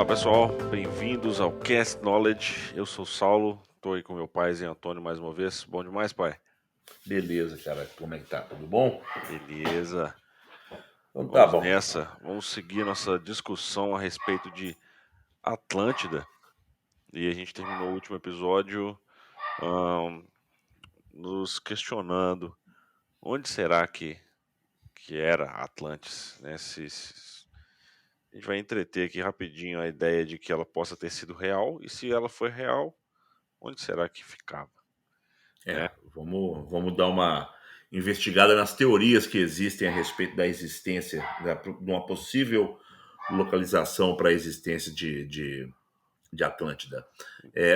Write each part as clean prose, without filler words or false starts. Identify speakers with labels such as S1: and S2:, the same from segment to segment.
S1: Olá pessoal, bem-vindos ao Cast Knowledge. Eu sou o Saulo, estou aí com meu pai e Antônio mais uma vez. Bom demais, pai?
S2: Beleza, cara. Como é que tá? Tudo bom?
S1: Beleza,
S2: Então tá
S1: vamos
S2: bom.
S1: nessa. Vamos seguir nossa discussão a respeito de Atlântida. E a gente terminou o último episódio ahn, nos questionando onde será que era Atlantis, né? A gente vai entreter aqui rapidinho a ideia de que ela possa ter sido real, e se ela foi real, onde será que ficava,
S2: É,
S1: né?
S2: vamos dar uma investigada nas teorias que existem a respeito da existência, de uma possível localização para a existência de Atlântida.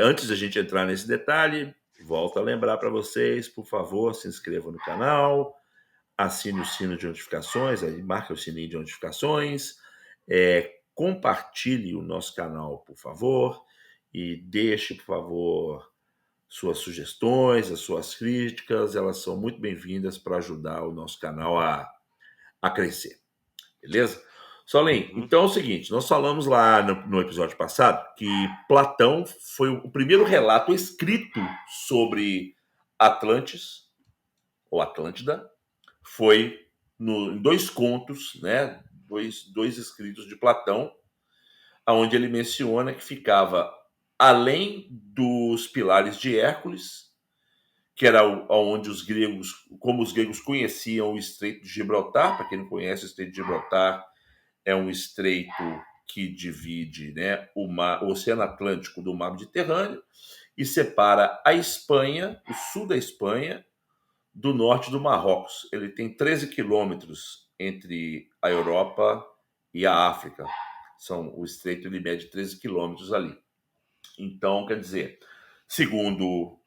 S2: Antes da gente entrar nesse detalhe, volto a lembrar para vocês, por favor, se inscrevam no canal, assine o sino de notificações, aí marque o sininho de notificações, compartilhe o nosso canal, por favor, e deixe, por favor, suas sugestões, as suas críticas, elas são muito bem-vindas para ajudar o nosso canal a crescer, beleza? Solen,
S1: Uhum.
S2: então é o seguinte, nós falamos lá no episódio passado que Platão foi o primeiro relato escrito sobre Atlantis, ou Atlântida, foi em dois contos, né, dois escritos de Platão, onde ele menciona que ficava além dos pilares de Hércules, que era onde os gregos, como os gregos conheciam o Estreito de Gibraltar. Para quem não conhece, o Estreito de Gibraltar é um estreito que divide, né, o Oceano Atlântico do Mar Mediterrâneo e separa a Espanha, o sul da Espanha, do norte do Marrocos. Ele tem 13 quilômetros entre a Europa e a África. O estreito ele mede 13 quilômetros ali. Então, quer dizer, segundo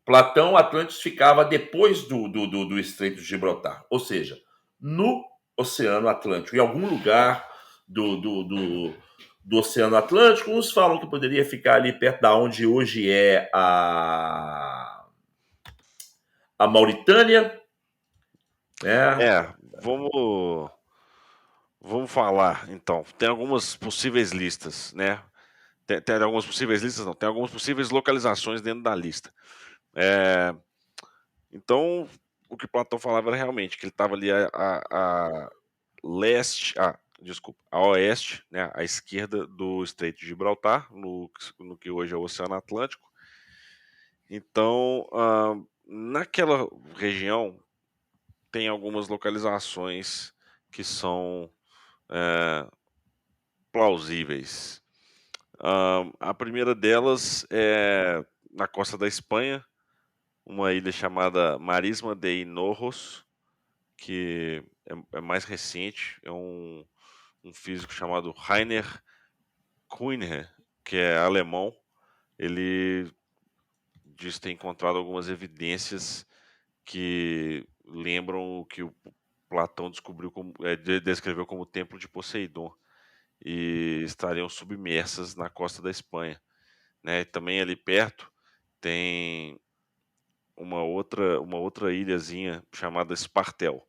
S2: Platão, Atlantis ficava depois do Estreito de Gibraltar, ou seja, no Oceano Atlântico, em algum lugar do Oceano Atlântico. Uns falam que poderia ficar ali perto da onde hoje é a Mauritânia, né?
S1: É, vamos falar então. Tem algumas possíveis listas, né? Tem algumas possíveis listas, não. Tem algumas possíveis localizações dentro da lista. É, então, o que Platão falava era realmente que ele estava ali a leste, desculpa, a oeste, né? À esquerda do Estreito de Gibraltar, no que hoje é o Oceano Atlântico. Então, naquela região tem algumas localizações que são é, plausíveis. A primeira delas é na costa da Espanha, uma ilha chamada Marisma de Hinojos, que é mais recente, é um físico chamado Rainer Kuhner, que é alemão. Ele diz ter encontrado algumas evidências que lembram o que o Platão descreveu como o Templo de Poseidon, e estariam submersas na costa da Espanha, né? Também ali perto tem uma outra ilhazinha chamada Espartel,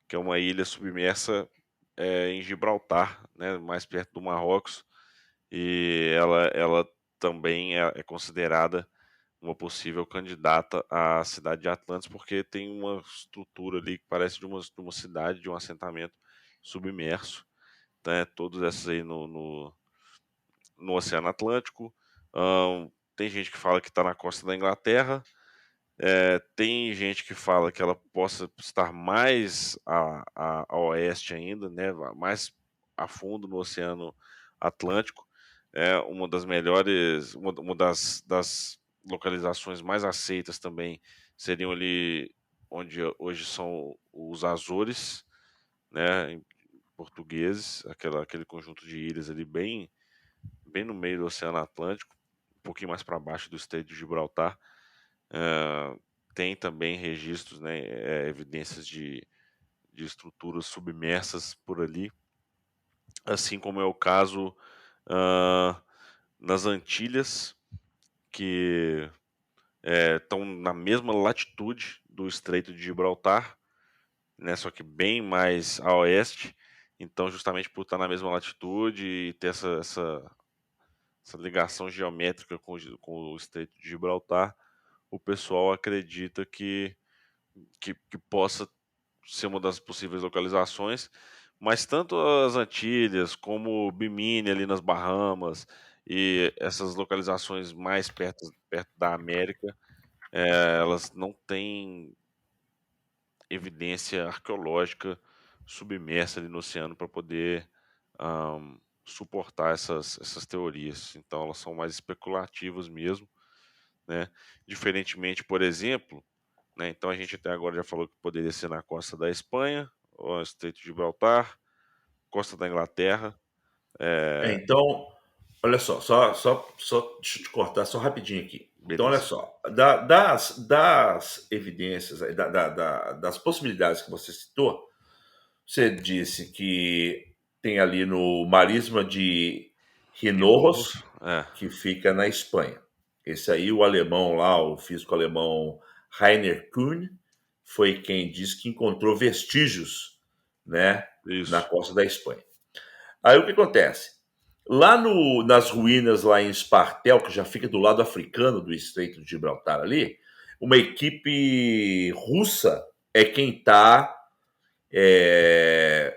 S1: que é uma ilha submersa em Gibraltar, né? Mais perto do Marrocos, e ela também é considerada uma possível candidata à cidade de Atlantis, porque tem uma estrutura ali que parece de uma cidade, de um assentamento submerso, né? Todos esses aí no Oceano Atlântico. Tem gente que fala que está na costa da Inglaterra. Tem gente que fala que ela possa estar mais a oeste ainda, né? Mais a fundo no Oceano Atlântico. É uma das melhores, uma das localizações mais aceitas também seriam ali onde hoje são os Açores, né? Em portugueses, aquele conjunto de ilhas ali bem no meio do Oceano Atlântico, um pouquinho mais para baixo do Estreito de Gibraltar. Ah, tem também registros, né, evidências de estruturas submersas por ali, assim como é o caso ah, nas Antilhas, que estão na mesma latitude do Estreito de Gibraltar, né, só que bem mais a oeste. Então, justamente por estar na mesma latitude e ter essa essa ligação geométrica com o Estreito de Gibraltar, o pessoal acredita que possa ser uma das possíveis localizações, mas tanto as Antilhas como Bimini ali nas Bahamas e essas localizações mais perto da América, elas não têm evidência arqueológica submersa ali no oceano para poder suportar essas teorias. Então elas são mais especulativas mesmo, né? Diferentemente, por exemplo, né, então a gente até agora já falou que poderia ser na costa da Espanha, o Estreito de Gibraltar, costa da Inglaterra.
S2: Então, olha só, deixa eu te cortar só rapidinho aqui. Então, olha
S1: Beleza.
S2: só, das evidências, das possibilidades que você citou, você disse que tem ali no Marisma de
S1: Inorros,
S2: Hinojos,
S1: é,
S2: que fica na Espanha. Esse aí, o alemão lá, o físico alemão Rainer Kuhn, foi quem disse que encontrou vestígios, né, na
S1: isso,
S2: costa da Espanha. Aí o que acontece? Lá nas ruínas, lá em Espartel, que já fica do lado africano do Estreito de Gibraltar ali, uma equipe russa é quem está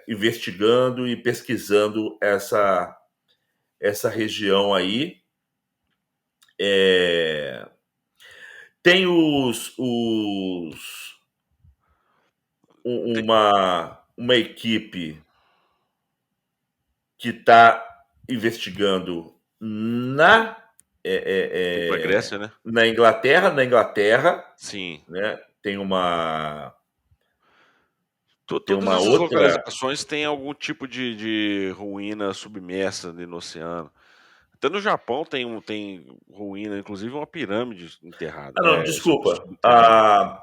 S2: investigando e pesquisando essa região aí. É, tem
S1: tem,
S2: uma equipe que está investigando
S1: tem para Grécia, né?
S2: Na Inglaterra,
S1: Sim.
S2: né? Tem
S1: Todas
S2: uma
S1: essas
S2: outra.
S1: localizações têm algum tipo de ruína submersa ali no oceano. Até no Japão tem ruína, inclusive uma pirâmide enterrada,
S2: Ah, não, desculpa.
S1: subterrânea,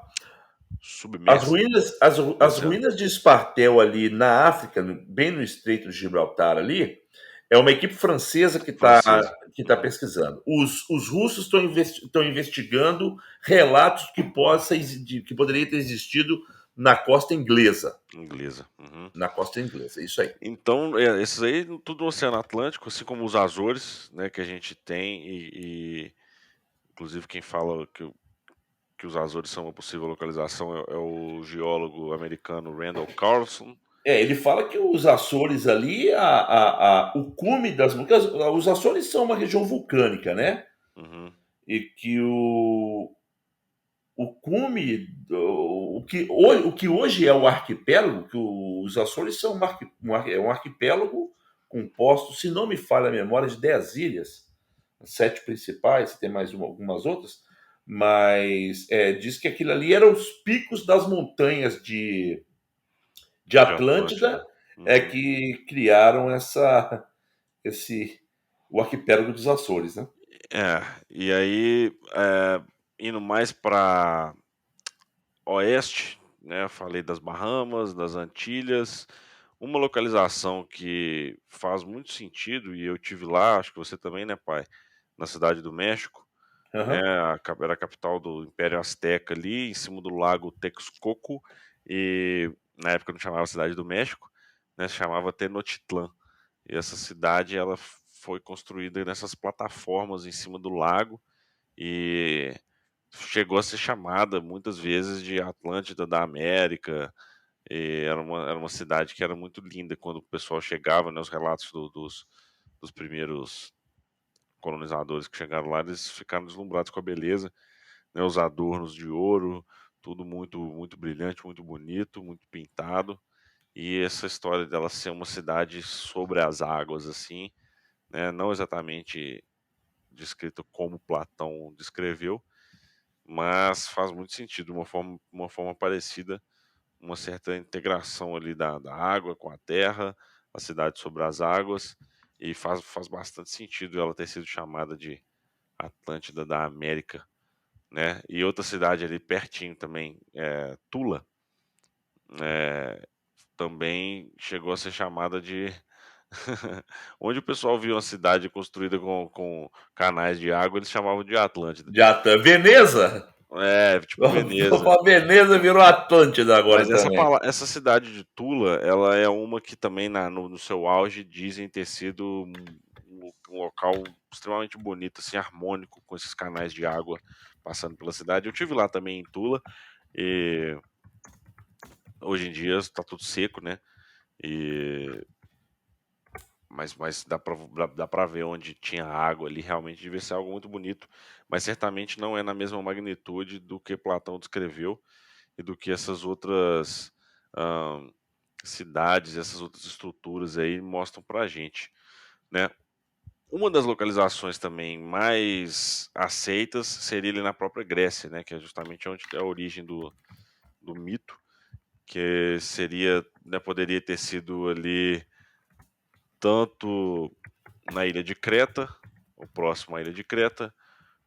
S2: As
S1: submersa
S2: ruínas, as,
S1: no
S2: as
S1: oceano.
S2: ruínas de Espartel ali na África, bem no Estreito de Gibraltar ali, é uma equipe francesa que está
S1: Francesa.
S2: que tá
S1: Uhum.
S2: pesquisando. Os russos estão investigando relatos que poderia ter existido na costa inglesa.
S1: Inglesa. Uhum.
S2: Na costa inglesa, isso aí.
S1: Então, esses aí, tudo no Oceano Atlântico, assim como os Azores, né, que a gente tem, inclusive quem fala que os Azores são uma possível localização é o geólogo americano Randall Carlson.
S2: Ele fala que os Açores ali, o cume das montanhas. Os Açores são uma região vulcânica, né?
S1: Uhum.
S2: E que o cume, o que hoje é o arquipélago, que os Açores são um arquipélago composto, se não me falha a memória, de 10 ilhas, 7 principais, tem mais algumas outras, mas diz que aquilo ali eram os picos das montanhas de
S1: De Atlântida.
S2: Atlântida,
S1: Uhum.
S2: que criaram esse, o arquipélago dos Açores, né?
S1: E aí, indo mais para oeste, né, eu falei das Bahamas, das Antilhas, uma localização que faz muito sentido, e eu tive lá, acho que você também, né, pai, na Cidade do México, né,
S2: Uhum.
S1: era a capital do Império Azteca ali, em cima do lago Texcoco, e na época não chamava Cidade do México, né, se chamava Tenochtitlan. E essa cidade ela foi construída nessas plataformas em cima do lago e chegou a ser chamada muitas vezes de Atlântida da América. E era uma cidade que era muito linda quando o pessoal chegava, né, os relatos dos primeiros colonizadores que chegaram lá, eles ficaram deslumbrados com a beleza, né, os adornos de ouro, tudo muito muito brilhante, muito bonito, muito pintado. E essa história dela ser uma cidade sobre as águas, assim, né, não exatamente descrita como Platão descreveu, mas faz muito sentido, uma forma parecida, uma certa integração ali da água com a terra, a cidade sobre as águas, e faz bastante sentido ela ter sido chamada de Atlântida da América, né? E outra cidade ali pertinho também, Tula, também chegou a ser chamada de onde o pessoal viu uma cidade construída com canais de água, eles chamavam de Atlântida.
S2: Veneza?
S1: É, tipo Veneza.
S2: A Veneza virou Atlântida agora
S1: Mas
S2: também.
S1: essa cidade de Tula, ela é uma que também no seu auge dizem ter sido um local extremamente bonito, assim, harmônico, com esses canais de água passando pela cidade. Eu tive lá também em Tula, e hoje em dia está tudo seco, né? E mas dá pra ver onde tinha água ali, realmente devia ser algo muito bonito, mas certamente não é na mesma magnitude do que Platão descreveu e do que essas outras hã, cidades, essas outras estruturas aí mostram pra gente, né. Uma das localizações também mais aceitas seria ali na própria Grécia, né, que é justamente onde é a origem do mito, que seria, né, poderia ter sido ali tanto na ilha de Creta, ou próximo à ilha de Creta,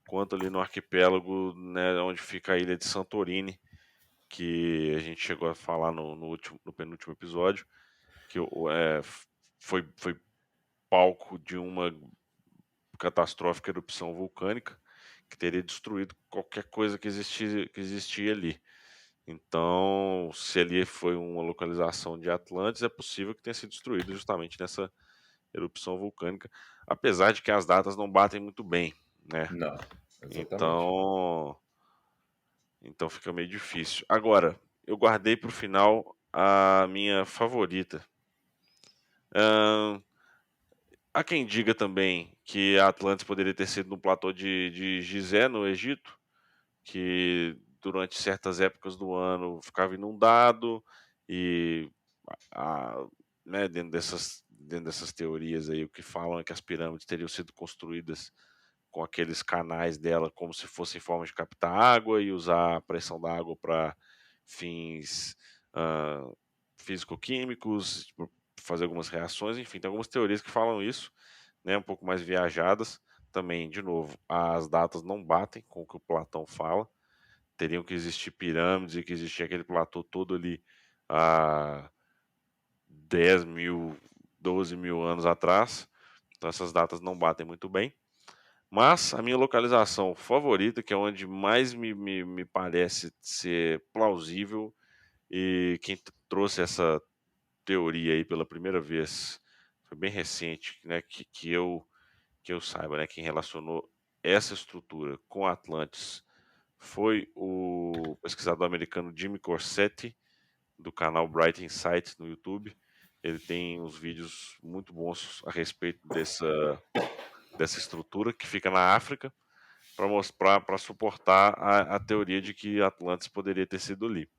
S1: quanto ali no arquipélago, né, onde fica a ilha de Santorini, que a gente chegou a falar no penúltimo episódio, que foi palco de uma catastrófica erupção vulcânica que teria destruído qualquer coisa que existia ali. Então, se ali foi uma localização de Atlantis, é possível que tenha sido destruído justamente nessa erupção vulcânica, apesar de que as datas não batem muito bem, né?
S2: Não, exatamente.
S1: Então fica meio difícil. Agora, eu guardei para o final a minha favorita. Ahn, Há quem diga também que a Atlantis poderia ter sido no platô de Gizé, no Egito, que durante certas épocas do ano ficava inundado e né, dentro dessas teorias aí, o que falam é que as pirâmides teriam sido construídas com aqueles canais dela como se fossem formas de captar água e usar a pressão da água para fins ah, físico-químicos, tipo, fazer algumas reações, enfim, tem algumas teorias que falam isso, né, um pouco mais viajadas. Também, de novo, as datas não batem com o que o Platão fala. Teriam que existir pirâmides e que existia aquele platô todo ali há 10 mil, 12 mil anos atrás. Então essas datas não batem muito bem. Mas a minha localização favorita, que é onde mais me parece ser plausível, e quem trouxe essa teoria aí pela primeira vez foi bem recente, né, que eu saiba, né, quem relacionou essa estrutura com Atlantis foi o pesquisador americano Jimmy Corsetti, do canal Bright Insight no YouTube. Ele tem uns vídeos muito bons a respeito dessa estrutura que fica na África, para mostrar, para suportar a teoria de que Atlantis poderia ter sido ali.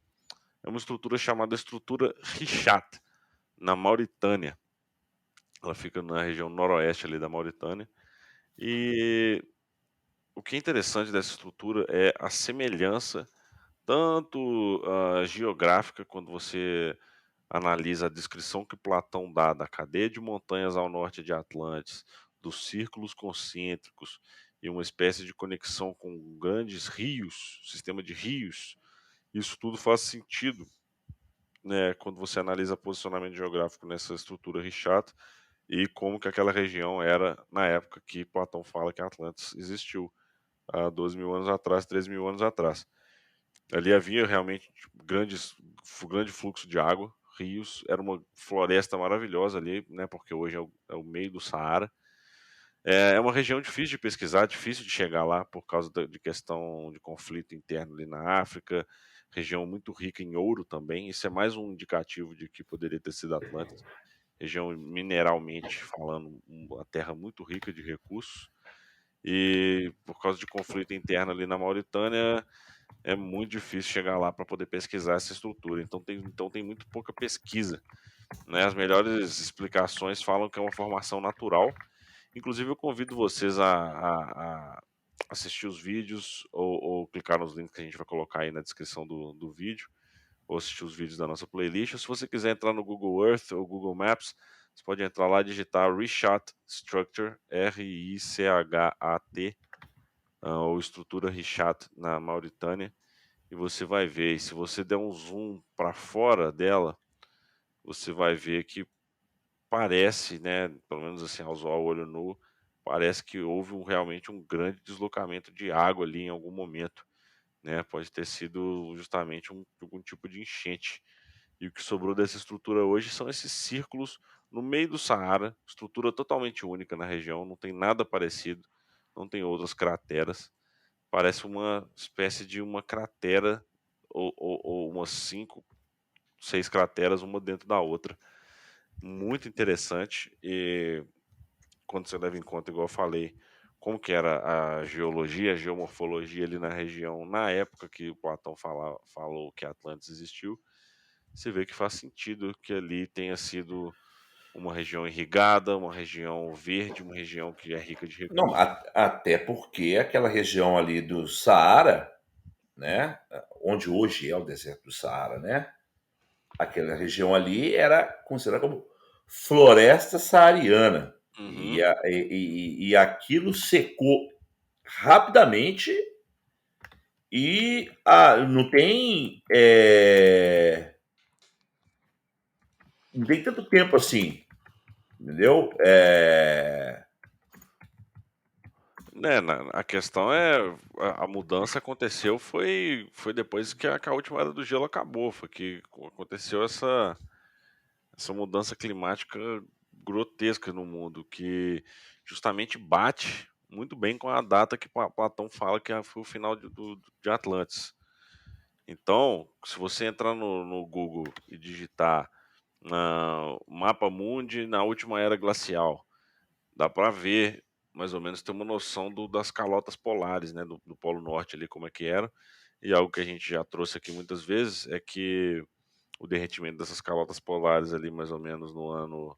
S1: É uma estrutura chamada estrutura Richat, na Mauritânia. Ela fica na região noroeste ali da Mauritânia. E o que é interessante dessa estrutura é a semelhança, tanto geográfica, quando você analisa a descrição que Platão dá da cadeia de montanhas ao norte de Atlantis, dos círculos concêntricos e uma espécie de conexão com grandes rios, sistema de rios. Isso tudo faz sentido, né, quando você analisa posicionamento geográfico nessa estrutura Richat e como que aquela região era na época que Platão fala que Atlantis existiu, há 12 mil anos atrás, 13 mil anos atrás. Ali havia realmente tipo, grande fluxo de água, rios, era uma floresta maravilhosa ali, né, porque hoje é o meio do Saara. É uma região difícil de pesquisar, difícil de chegar lá por causa de questão de conflito interno ali na África, região muito rica em ouro também, isso é mais um indicativo de que poderia ter sido Atlantis. Região mineralmente falando, uma terra muito rica de recursos, e por causa de conflito interno ali na Mauritânia, é muito difícil chegar lá para poder pesquisar essa estrutura. Então tem muito pouca pesquisa, né? As melhores explicações falam que é uma formação natural. Inclusive, eu convido vocês a assistir os vídeos ou clicar nos links que a gente vai colocar aí na descrição do vídeo, ou assistir os vídeos da nossa playlist. Ou se você quiser entrar no Google Earth ou Google Maps, você pode entrar lá e digitar Richat Structure, Richat, ou estrutura Richat na Mauritânia, e você vai ver. E se você der um zoom para fora dela, você vai ver que parece, né, pelo menos assim ao olho nu, parece que houve realmente um grande deslocamento de água ali em algum momento, né? Pode ter sido justamente algum tipo de enchente. E o que sobrou dessa estrutura hoje são esses círculos no meio do Saara, estrutura totalmente única na região, não tem nada parecido, não tem outras crateras. Parece uma espécie de uma cratera ou umas 5, 6 crateras, uma dentro da outra. Muito interessante. E quando você leva em conta, igual eu falei, como que era a geologia, a geomorfologia ali na região, na época que o Platão falou que Atlantis existiu, você vê que faz sentido que ali tenha sido uma região irrigada, uma região verde, uma região que é rica de
S2: Não,
S1: recursos.
S2: até porque aquela região ali do Saara, né, onde hoje é o deserto do Saara, né, aquela região ali era considerada como floresta saariana.
S1: Uhum.
S2: E aquilo secou rapidamente e não tem não tem tanto tempo assim, entendeu?
S1: Né, a questão é, a mudança aconteceu foi depois que a última era do gelo acabou, foi que aconteceu essa mudança climática grotesca no mundo, que justamente bate muito bem com a data que Platão fala que foi o final de Atlantis. Então, se você entrar no Google e digitar Mapa Mundi na última era glacial, dá para ver mais ou menos ter uma noção das calotas polares, né, do Polo Norte ali como é que era. E algo que a gente já trouxe aqui muitas vezes é que o derretimento dessas calotas polares ali mais ou menos no ano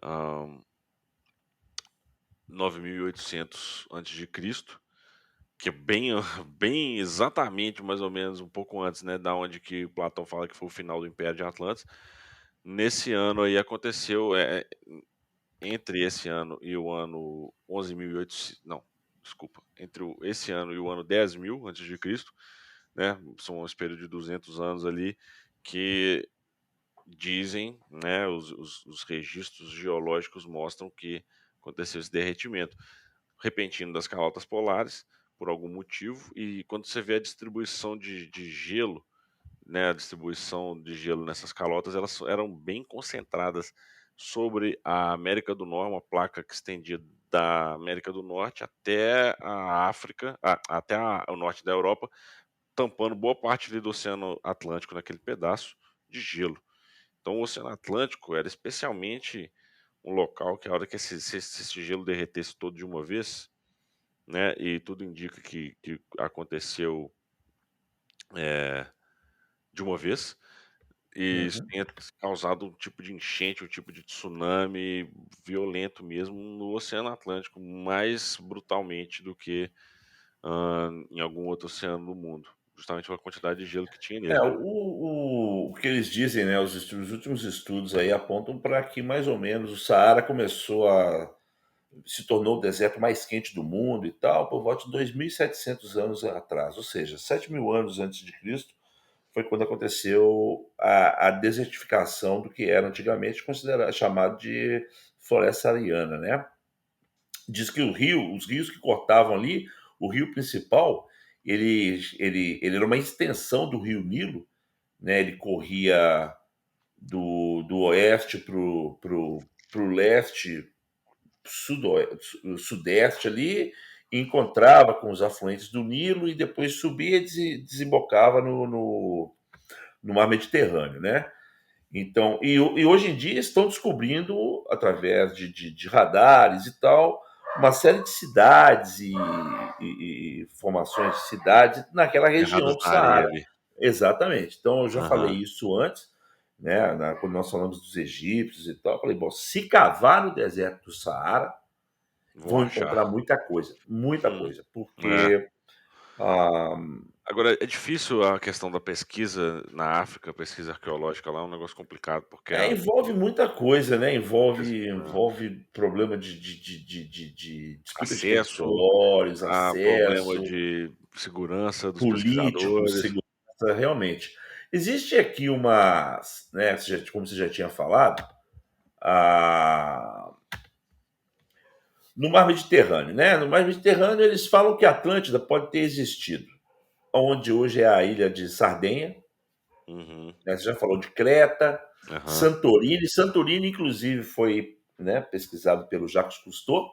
S1: ahn, 9800 antes de Cristo, que é bem, bem exatamente mais ou menos um pouco antes, né, da onde que Platão fala que foi o final do Império de Atlantis. Nesse ano aí aconteceu, entre esse ano e o ano 11.800, não, desculpa, entre esse ano e o ano 10.000 antes de Cristo, né, são um período de 200 anos ali que dizem, né, os registros geológicos mostram que aconteceu esse derretimento repentino das calotas polares por algum motivo, e quando você vê a distribuição de gelo, né, a distribuição de gelo nessas calotas, elas eram bem concentradas sobre a América do Norte, uma placa que estendia da América do Norte até a África, até o norte da Europa, tampando boa parte ali do Oceano Atlântico naquele pedaço de gelo. Então o Oceano Atlântico era especialmente um local que a hora que esse gelo derretesse todo de uma vez, né, e tudo indica que aconteceu de uma vez, e isso
S2: Uhum.
S1: tenha causado um tipo de enchente, um tipo de tsunami violento mesmo no Oceano Atlântico, mais brutalmente do que em algum outro oceano do mundo, justamente pela quantidade de gelo que tinha nele.
S2: O que eles dizem, né, os últimos estudos aí apontam para que mais ou menos o Saara começou a se tornou o deserto mais quente do mundo e tal, por volta de 2.700 anos atrás, ou seja, 7.000 anos antes de Cristo, foi quando aconteceu a desertificação do que era antigamente considerado chamado de floresta saariana, né? Diz que os rios que cortavam ali, o rio principal, ele era uma extensão do rio Nilo, né? Ele corria do oeste pro leste, sudeste ali, encontrava com os afluentes do Nilo e depois subia e desembocava no mar Mediterrâneo, né? Então, e hoje em dia estão descobrindo, através de radares e tal, uma série de cidades e formações de cidades naquela região
S1: Erradas
S2: do
S1: na areia
S2: Saara.
S1: ali.
S2: Exatamente. Então, eu já falei
S1: Aham.
S2: isso antes, né, quando nós falamos dos egípcios e tal. Eu falei, bom, se cavar no deserto do Saara,
S1: Vão
S2: vão
S1: achar.
S2: encontrar muita
S1: Hum,
S2: coisa,
S1: é.
S2: porque ah,
S1: Agora, é difícil a questão da pesquisa na África, pesquisa arqueológica lá, é um negócio complicado, porque
S2: envolve muita coisa, né?
S1: questão-
S2: Envolve problema de disputa de
S1: acesso,
S2: territórios,
S1: problema
S2: acesso,
S1: de segurança dos
S2: político,
S1: pesquisadores.
S2: segurança, realmente. Existe aqui uma, né, como você já tinha falado, ah, no Mar Mediterrâneo, né? No Mar Mediterrâneo eles falam que a Atlântida pode ter existido, onde hoje é a ilha de Sardenha,
S1: Uhum.
S2: Né? Você já falou de Creta,
S1: Aham.
S2: Santorini. Santorini, inclusive, foi, né, pesquisado pelo Jacques Cousteau,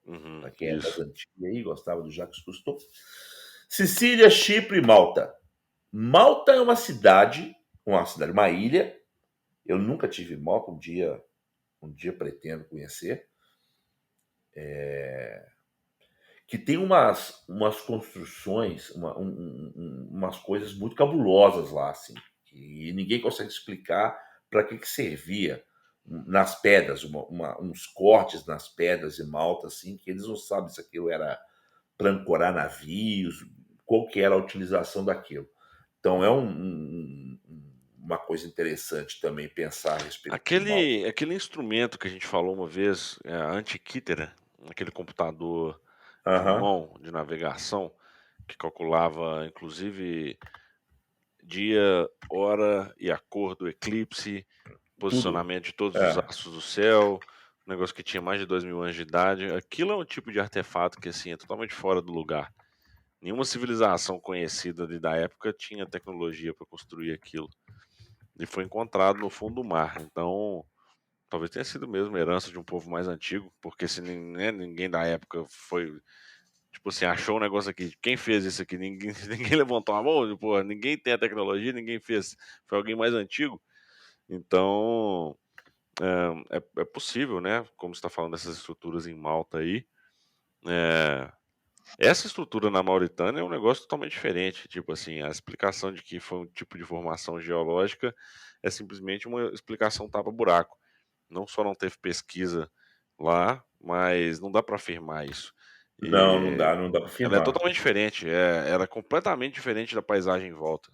S1: Uhum.
S2: para quem é das
S1: Isso.
S2: antigas aí, gostava do Jacques Cousteau. Sicília, Chipre e Malta. Malta é uma cidade, uma ilha. Eu nunca tive Malta, um dia pretendo conhecer. Que tem umas construções, umas coisas muito cabulosas lá, assim, e ninguém consegue explicar para que servia nas pedras, uns cortes nas pedras de Malta, assim, que eles não sabem se aquilo era para ancorar navios, qual que era a utilização daquilo. Então é uma coisa interessante também pensar a respeito de Malta.
S1: Aquele instrumento que a gente falou uma vez, a Antikythera, aquele computador de
S2: Aham,
S1: mão de navegação que calculava inclusive dia, hora e a cor do eclipse,
S2: tudo.
S1: posicionamento de todos os
S2: É.
S1: astros do céu, um negócio que tinha mais de 2000 anos de idade. Aquilo é um tipo de artefato que assim é totalmente fora do lugar. Nenhuma civilização conhecida ali da época tinha tecnologia para construir aquilo. E foi encontrado no fundo do mar. Então, talvez tenha sido mesmo herança de um povo mais antigo, porque se né, ninguém da época foi, tipo assim, achou um negócio aqui, quem fez isso aqui? Ninguém, ninguém levantou a mão, pô, ninguém tem a tecnologia, ninguém fez, foi alguém mais antigo. Então, é possível, né? Como você está falando dessas estruturas em Malta aí, é, essa estrutura na Mauritânia é um negócio totalmente diferente. Tipo assim, a explicação de que foi um tipo de formação geológica é simplesmente uma explicação tapa-buraco. Não só não teve pesquisa lá, mas não dá para afirmar isso.
S2: Não,
S1: E
S2: não dá para
S1: ela é
S2: afirmar.
S1: totalmente diferente, ela é completamente diferente da paisagem em volta.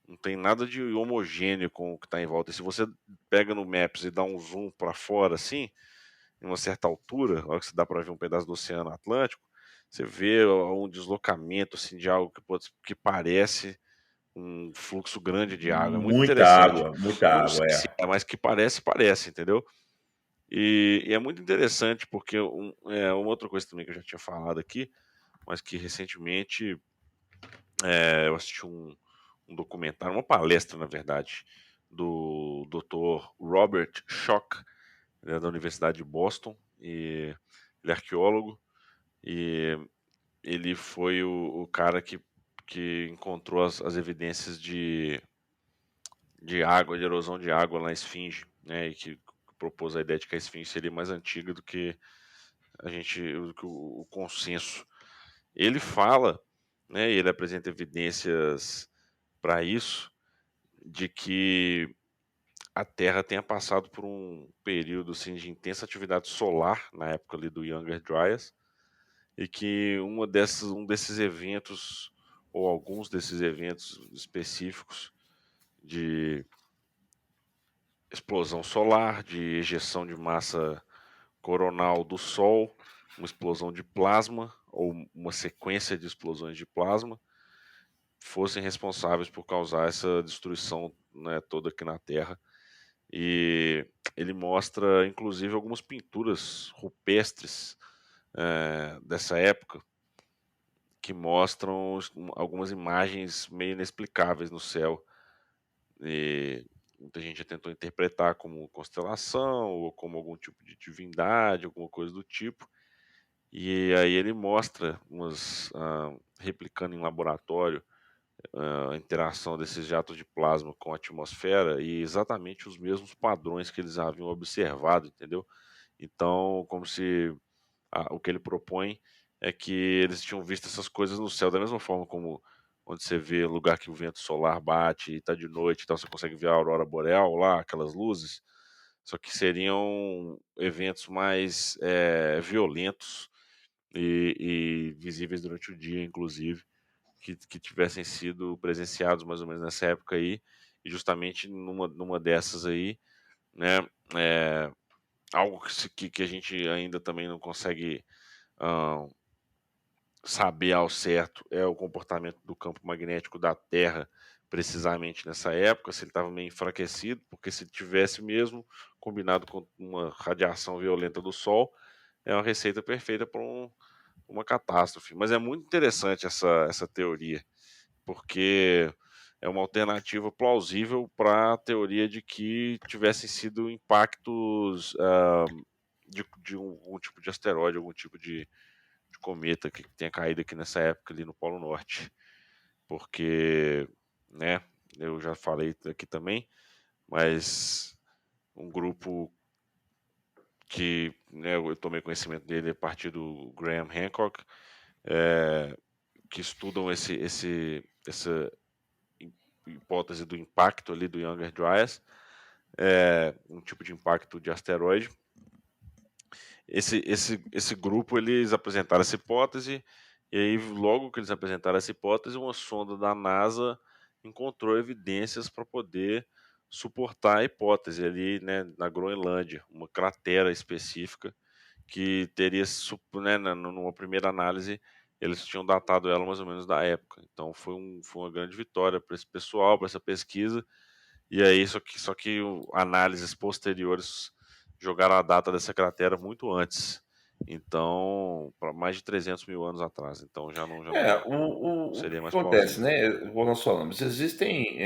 S1: Não tem nada de homogêneo com o que está em volta. E se você pega no Maps e dá um zoom para fora assim, em uma certa altura, na hora que você dá para ver um pedaço do Oceano Atlântico, você vê um deslocamento assim de algo que parece um fluxo grande de água. É muito interessante.
S2: Muita
S1: Eu não sei
S2: água,
S1: se
S2: é.
S1: é, mas que parece, entendeu? E é muito interessante porque uma outra coisa também que eu já tinha falado aqui, mas que recentemente eu assisti um documentário, uma palestra, na verdade, do Dr. Robert Schoch, ele é da Universidade de Boston, e ele é arqueólogo, e ele foi o cara que encontrou as evidências de água, de erosão de água na Esfinge, né, e que propôs a ideia de que a Esfinge seria mais antiga do que o consenso. Ele fala, né, e ele apresenta evidências para isso, de que a Terra tenha passado por um período assim, de intensa atividade solar na época ali do Younger Dryas, e que um desses eventos, ou alguns desses eventos específicos de explosão solar, de ejeção de massa coronal do Sol, uma explosão de plasma, ou uma sequência de explosões de plasma, fossem responsáveis por causar essa destruição, né, toda aqui na Terra. E ele mostra, inclusive, algumas pinturas rupestres dessa época que mostram algumas imagens meio inexplicáveis no céu. E muita gente já tentou interpretar como constelação ou como algum tipo de divindade, alguma coisa do tipo. E aí ele mostra replicando em laboratório a interação desses jatos de plasma com a atmosfera e exatamente os mesmos padrões que eles haviam observado, entendeu? Então, como se o que ele propõe é que eles tinham visto essas coisas no céu da mesma forma como onde você vê lugar que o vento solar bate e está de noite, então você consegue ver a aurora boreal lá, aquelas luzes, só que seriam eventos mais violentos e visíveis durante o dia, inclusive, que tivessem sido presenciados mais ou menos nessa época aí, e justamente numa dessas aí, né, é, algo que a gente ainda também não consegue ah, saber ao certo é o comportamento do campo magnético da Terra precisamente nessa época, se ele estava meio enfraquecido, porque se tivesse mesmo combinado com uma radiação violenta do Sol, é uma receita perfeita para uma catástrofe. Mas é muito interessante essa teoria, porque é uma alternativa plausível para a teoria de que tivessem sido impactos de algum tipo de asteroide, algum tipo de cometa que tenha caído aqui nessa época ali no Polo Norte. Porque, né, eu já falei aqui também, mas um grupo que, né, eu tomei conhecimento dele a partir do Graham Hancock, que estudam essa hipótese do impacto ali do Younger Dryas, um tipo de impacto de asteroide. Esse grupo, eles apresentaram essa hipótese, e aí logo que eles apresentaram essa hipótese, uma sonda da NASA encontrou evidências para poder suportar a hipótese ali, né, na Groenlândia, uma cratera específica que teria, né, numa primeira análise, eles tinham datado ela mais ou menos da época. Então foi uma grande vitória para esse pessoal, para essa pesquisa. E aí, só que análises posteriores jogaram a data dessa cratera muito antes. Então, para mais de 300 mil anos atrás. Então já
S2: É,
S1: não
S2: o que
S1: seria mais
S2: acontece,
S1: plausível.
S2: né? Como nós falamos, existem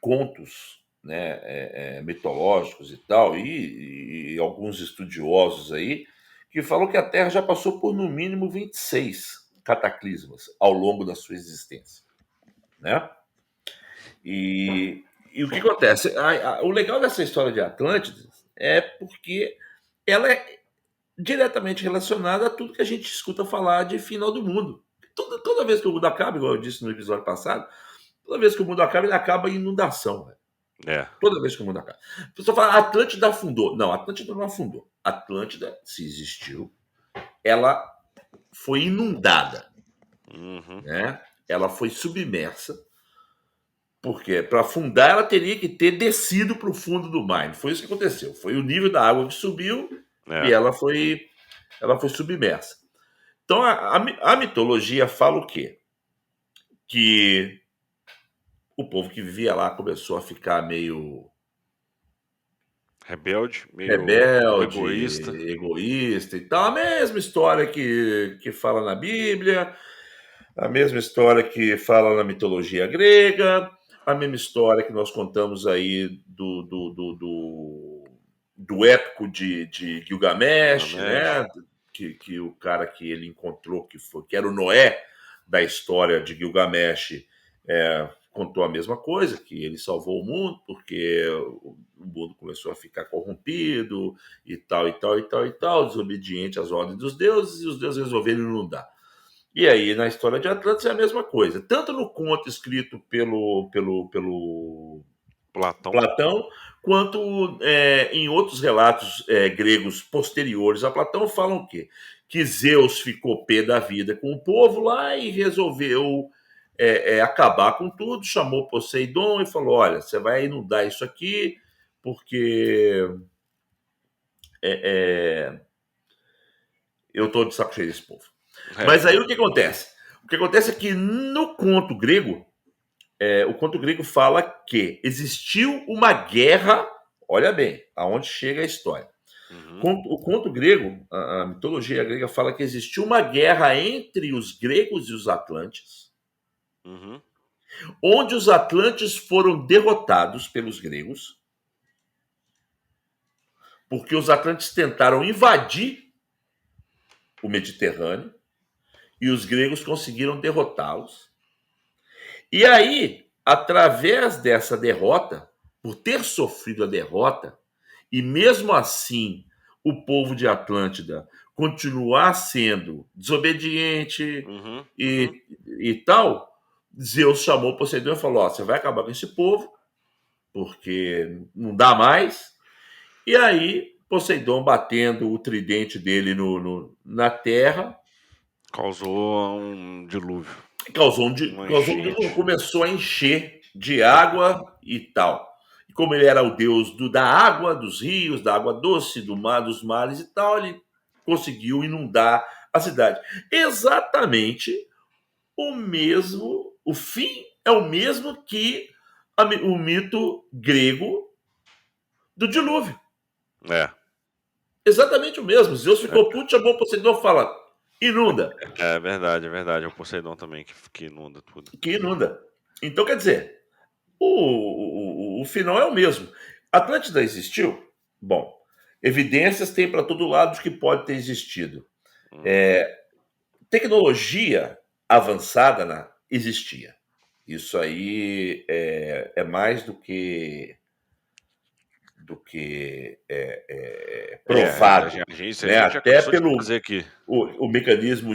S2: contos, né, mitológicos e tal, e alguns estudiosos aí que falam que a Terra já passou por no mínimo 26 cataclismas ao longo da sua existência, né? E o que acontece? O legal dessa história de Atlântida é porque ela é diretamente relacionada a tudo que a gente escuta falar de final do mundo. Toda vez que o mundo acaba, igual eu disse no episódio passado, toda vez que o mundo acaba, ele acaba em inundação. Véio.
S1: É.
S2: Toda vez que o mundo acaba. A pessoa fala, a Atlântida afundou. Não, a Atlântida não afundou. A Atlântida, se existiu, ela foi inundada.
S1: Uhum.
S2: Né? Ela foi submersa. Porque para afundar, ela teria que ter descido para o fundo do mar. Não foi isso que aconteceu. Foi o nível da água que subiu e
S1: É.
S2: ela foi submersa. Então, a mitologia fala o quê? Que o povo que vivia lá começou a ficar meio
S1: Rebelde, meio egoísta.
S2: rebelde, egoísta e tal. A mesma história que fala na Bíblia, a mesma história que fala na mitologia grega, a mesma história que nós contamos aí do épico de Gilgamesh,
S1: Gilgamesh.
S2: né? Que o cara que ele encontrou, que era o Noé da história de Gilgamesh, contou a mesma coisa, que ele salvou o mundo porque o mundo começou a ficar corrompido e tal, e tal, e tal, e tal, desobediente às ordens dos deuses, e os deuses resolveram inundar. E aí, na história de Atlantis, é a mesma coisa. Tanto no conto escrito pelo
S1: Platão.
S2: Platão, quanto em outros relatos gregos posteriores a Platão, falam o quê? Que Zeus ficou pé da vida com o povo lá e resolveu acabar com tudo, chamou Poseidon e falou: olha, você vai inundar isso aqui, porque eu estou de saco cheio desse povo.
S1: É.
S2: Mas aí o que acontece? O que acontece é que no conto grego, o conto grego fala que existiu uma guerra. Olha bem, aonde chega a história.
S1: Uhum.
S2: O conto grego, a mitologia grega fala que existiu uma guerra entre os gregos e os atlantes,
S1: Uhum.
S2: onde os atlantes foram derrotados pelos gregos, porque os atlantes tentaram invadir o Mediterrâneo e os gregos conseguiram derrotá-los. E aí, através dessa derrota, por ter sofrido a derrota, e mesmo assim o povo de Atlântida continuar sendo desobediente
S1: Uhum. Uhum.
S2: e tal, Zeus chamou Poseidon e falou: você vai acabar com esse povo, porque não dá mais. E aí, Poseidon, batendo o tridente dele na terra,
S1: Causou um dilúvio, uma
S2: causou um dilúvio,
S1: enchente.
S2: começou a encher de água e tal. E como ele era o deus da água, dos rios, da água doce, do mar, dos mares e tal, ele conseguiu inundar a cidade. Exatamente o fim é o mesmo que o mito grego do dilúvio.
S1: É.
S2: Exatamente o mesmo. Zeus ficou puto, chamou Poseidon e fala: Inunda,
S1: É verdade, é verdade. É o Poseidon também que inunda tudo.
S2: que inunda. Então, quer dizer, o final é o mesmo. Atlântida existiu? Bom, evidências tem para todo lado de que pode ter existido.
S1: Uhum.
S2: Tecnologia avançada existia. Isso aí é mais do que provado,
S1: Isso a
S2: né?
S1: gente já
S2: Até
S1: cansou de
S2: pelo
S1: fazer aqui,
S2: o mecanismo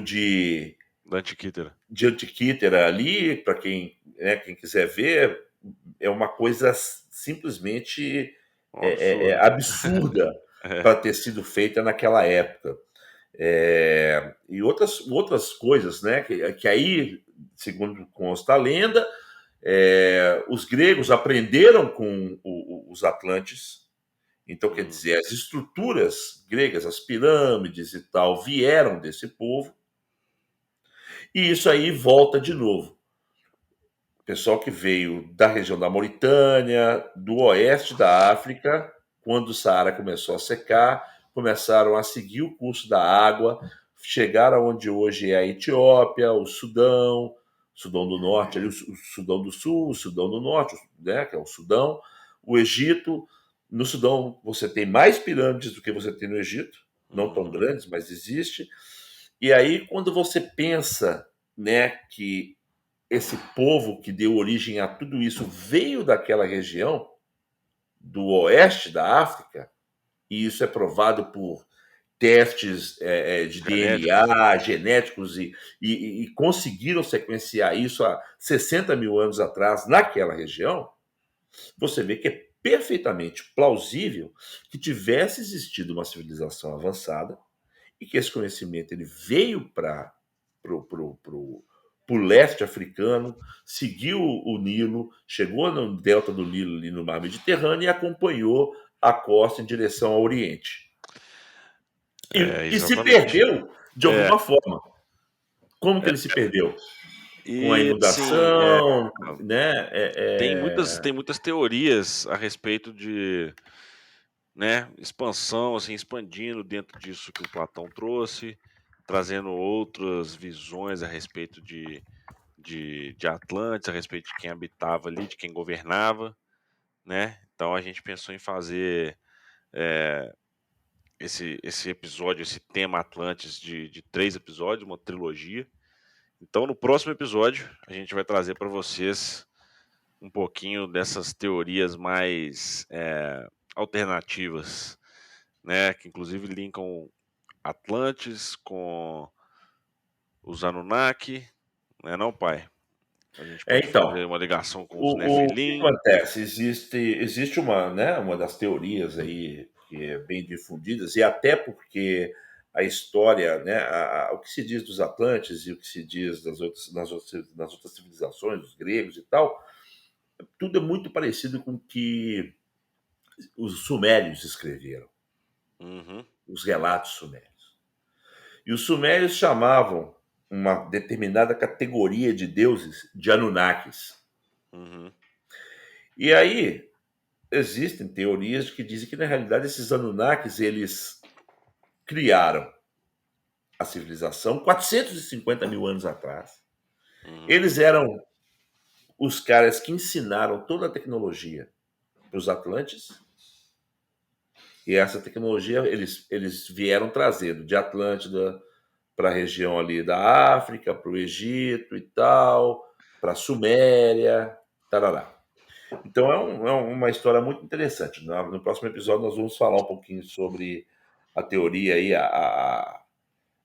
S1: da Antiquítera.
S2: de Antiquítera ali, para quem, né, quem quiser ver, é uma coisa simplesmente
S1: Um absurdo.
S2: absurda
S1: É.
S2: para ter sido feita naquela época. E outras coisas, né? Que aí, segundo consta a lenda, os gregos aprenderam com os atlantes. Então, quer
S1: Uhum.
S2: dizer, as estruturas gregas, as pirâmides e tal, vieram desse povo. E isso aí volta de novo. Pessoal que veio da região da Mauritânia, do oeste da África, quando o Saara começou a secar, começaram a seguir o curso da água, chegaram onde hoje é a Etiópia, o Sudão do Norte, ali, o Sudão do Sul, o Sudão do Norte, né, que é o Sudão, o Egito. No Sudão você tem mais pirâmides do que você tem no Egito, não tão
S1: Uhum.
S2: grandes, mas existe. E aí, quando você pensa, né, que esse povo que deu origem a tudo isso veio daquela região do oeste da África, e isso é provado por testes de
S1: Genéticos.
S2: DNA, genéticos, e conseguiram sequenciar isso há 60 mil anos atrás naquela região. Você vê que é perfeitamente plausível que tivesse existido uma civilização avançada e que esse conhecimento ele veio para o leste africano, seguiu o Nilo, chegou no delta do Nilo, ali no mar Mediterrâneo, e acompanhou a costa em direção ao Oriente.
S1: É,
S2: E se
S1: exatamente.
S2: perdeu de
S1: É,
S2: alguma forma. Como que ele se perdeu? Com a
S1: e assim,
S2: inundação, né?
S1: tem muitas teorias a respeito de, né, expansão, assim, expandindo dentro disso que o Platão trouxe, trazendo outras visões a respeito de Atlantes, a respeito de quem habitava ali, de quem governava, né? Então a gente pensou em fazer é, esse episódio, esse tema Atlantes de 3 episódios, uma trilogia. Então no próximo episódio a gente vai trazer para vocês um pouquinho dessas teorias mais alternativas, né? Que inclusive linkam Atlantes com os Anunnaki, né, não, pai? A gente pode
S2: Então,
S1: fazer uma ligação com os
S2: o que
S1: Nefilim.
S2: acontece? Existe uma, né, uma das teorias aí que é bem difundidas, e até porque a história, né, o que se diz dos Atlantes e o que se diz nas outras civilizações, dos gregos e tal, tudo é muito parecido com o que os sumérios escreveram,
S1: Uhum,
S2: os relatos sumérios. E os sumérios chamavam uma determinada categoria de deuses de Anunnakis.
S1: uhum,
S2: E aí, existem teorias que dizem que, na realidade, esses Anunnakis, eles criaram a civilização 450 mil anos atrás.
S1: uhum.
S2: Eles eram os caras que ensinaram toda a tecnologia para os Atlantes, e essa tecnologia eles vieram trazendo de Atlântida para a região ali da África, para o Egito e tal, para a Suméria, tarará. Então uma história muito interessante. No próximo episódio nós vamos falar um pouquinho sobre a teoria aí,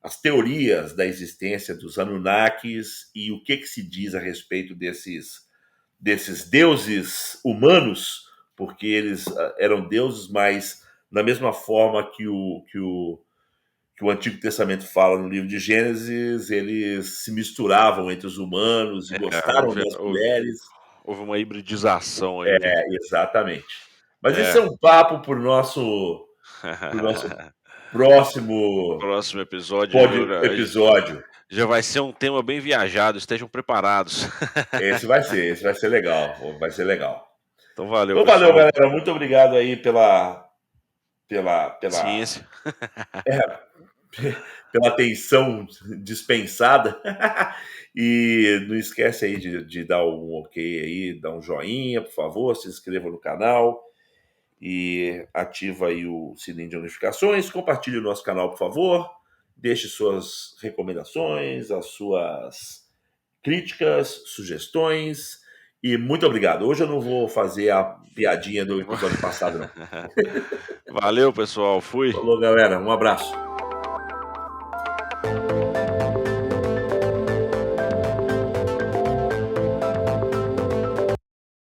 S2: as teorias da existência dos Anunnakis e o que se diz a respeito desses deuses humanos, porque eles eram deuses, mas da mesma forma que o Antigo Testamento fala no livro de Gênesis, eles se misturavam entre os humanos e gostaram
S1: Houve,
S2: das
S1: houve,
S2: mulheres.
S1: houve uma hibridização aí, né?
S2: Exatamente. Mas esse é
S1: É.
S2: um papo para o nosso próximo
S1: Próximo episódio
S2: episódio.
S1: já vai ser um tema bem viajado, estejam preparados.
S2: Esse vai ser legal, vai ser legal.
S1: Então valeu,
S2: Então valeu,
S1: pessoal.
S2: galera. Muito obrigado aí pela
S1: Ciência.
S2: é, pela atenção dispensada. E não esquece aí de dar um ok aí, dar um joinha, por favor, se inscreva no canal e ativa aí o sininho de notificações, compartilhe o nosso canal, por favor, deixe suas recomendações, as suas críticas, sugestões e muito obrigado. Hoje eu não vou fazer a piadinha do episódio passado, não.
S1: Valeu, pessoal. Fui.
S2: Falou, galera. Um abraço.